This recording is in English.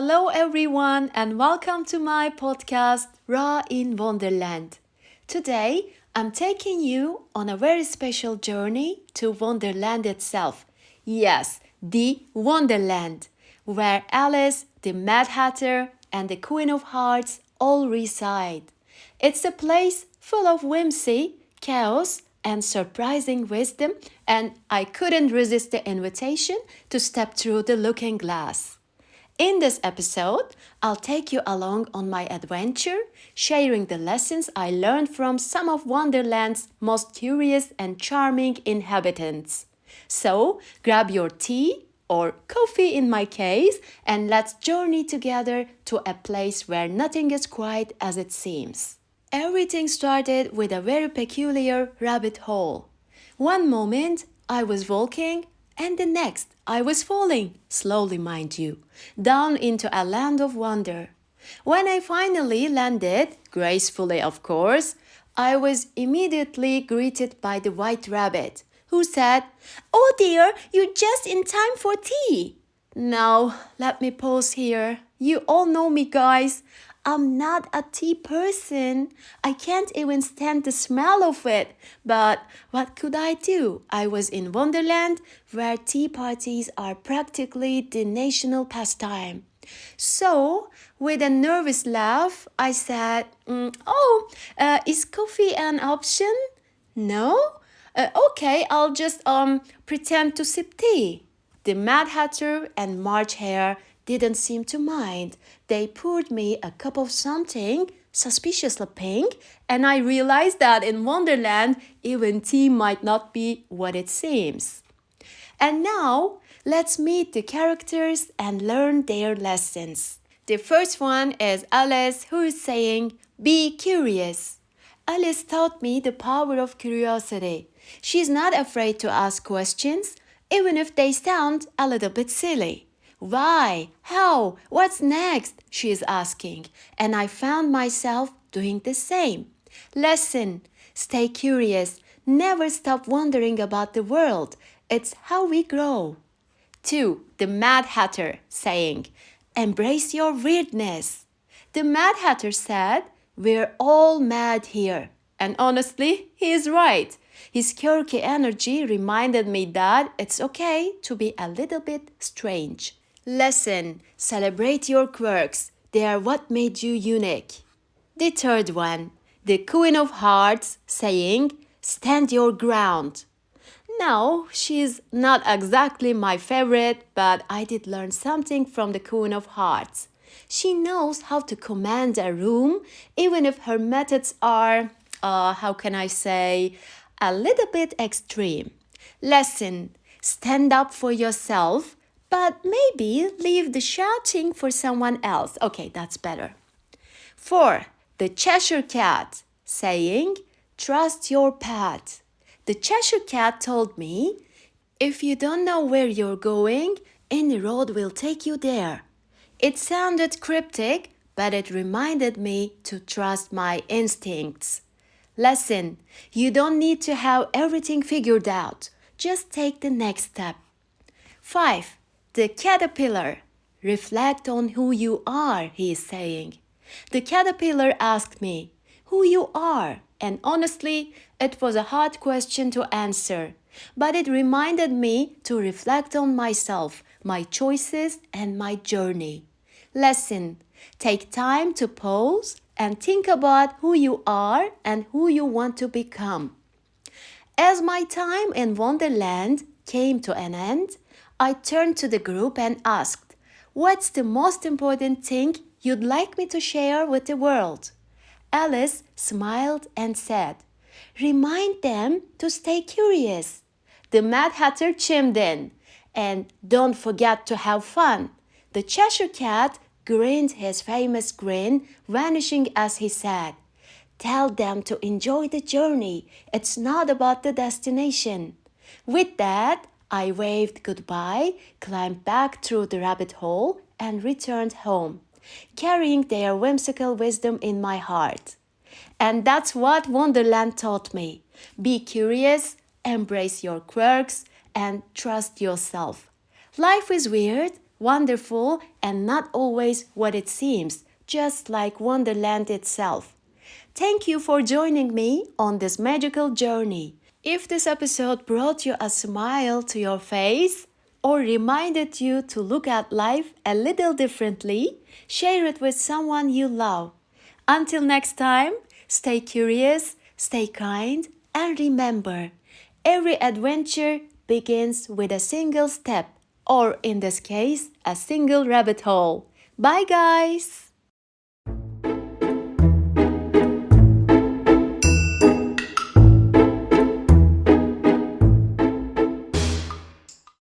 Hello, everyone, and welcome to my podcast, Raw in Wonderland. Today, I'm taking you on a very special journey to Wonderland itself. Yes, the Wonderland, where Alice, the Mad Hatter, and the Queen of Hearts all reside. It's a place full of whimsy, chaos, and surprising wisdom, and I couldn't resist the invitation to step through the looking glass. In this episode, I'll take you along on my adventure, sharing the lessons I learned from some of Wonderland's most curious and charming inhabitants. So, grab your tea or coffee in my case, and let's journey together to a place where nothing is quite as it seems. Everything started with a very peculiar rabbit hole. One moment I was walking, and the next I was falling, slowly mind you, down into a land of wonder. When I finally landed, gracefully of course, I was immediately greeted by the white rabbit, who said, "Oh dear, you're just in time for tea." Now, let me pause here. You all know me, guys. I'm not a tea person. I can't even stand the smell of it. But what could I do? I was in Wonderland, where tea parties are practically the national pastime. So, with a nervous laugh, I said, is coffee an option? No? Okay, I'll just pretend to sip tea. The Mad Hatter and March Hare didn't seem to mind. They poured me a cup of something suspiciously pink, and I realized that in Wonderland, even tea might not be what it seems. And now, let's meet the characters and learn their lessons. The first one is Alice, who is saying, "Be curious." Alice taught me the power of curiosity. She's not afraid to ask questions, even if they sound a little bit silly. Why? How? What's next? She is asking, and I found myself doing the same. Lesson: stay curious. Never stop wondering about the world. It's how we grow. 2. The Mad Hatter saying, "Embrace your weirdness." The Mad Hatter said, "We're all mad here." And honestly, he is right. His quirky energy reminded me that it's okay to be a little bit strange. Lesson: celebrate your quirks. They are what made you unique. The third one, the Queen of Hearts saying, "Stand your ground." Now, she's not exactly my favorite, but I did learn something from the Queen of Hearts. She knows how to command a room, even if her methods are, a little bit extreme. Lesson: stand up for yourself, but maybe leave the shouting for someone else. Okay, that's better. 4. The Cheshire Cat saying, "Trust your path." The Cheshire Cat told me, "If you don't know where you're going, any road will take you there." It sounded cryptic, but it reminded me to trust my instincts. Lesson: you don't need to have everything figured out. Just take the next step. 5. The Caterpillar. Reflect on who you are, he is saying. The caterpillar asked me, "Who you are?" And honestly, it was a hard question to answer. But it reminded me to reflect on myself, my choices, and my journey. Lesson: take time to pause and think about who you are and who you want to become. As my time in Wonderland came to an end, I turned to the group and asked, "What's the most important thing you'd like me to share with the world?" Alice smiled and said, "Remind them to stay curious." The Mad Hatter chimed in, "And don't forget to have fun." The Cheshire Cat grinned his famous grin, vanishing as he said, "Tell them to enjoy the journey. It's not about the destination." With that, I waved goodbye, climbed back through the rabbit hole, and returned home, carrying their whimsical wisdom in my heart. And that's what Wonderland taught me. Be curious, embrace your quirks, and trust yourself. Life is weird, wonderful, and not always what it seems, just like Wonderland itself. Thank you for joining me on this magical journey. If this episode brought you a smile to your face or reminded you to look at life a little differently, share it with someone you love. Until next time, stay curious, stay kind, and remember, every adventure begins with a single step, or in this case, a single rabbit hole. Bye, guys!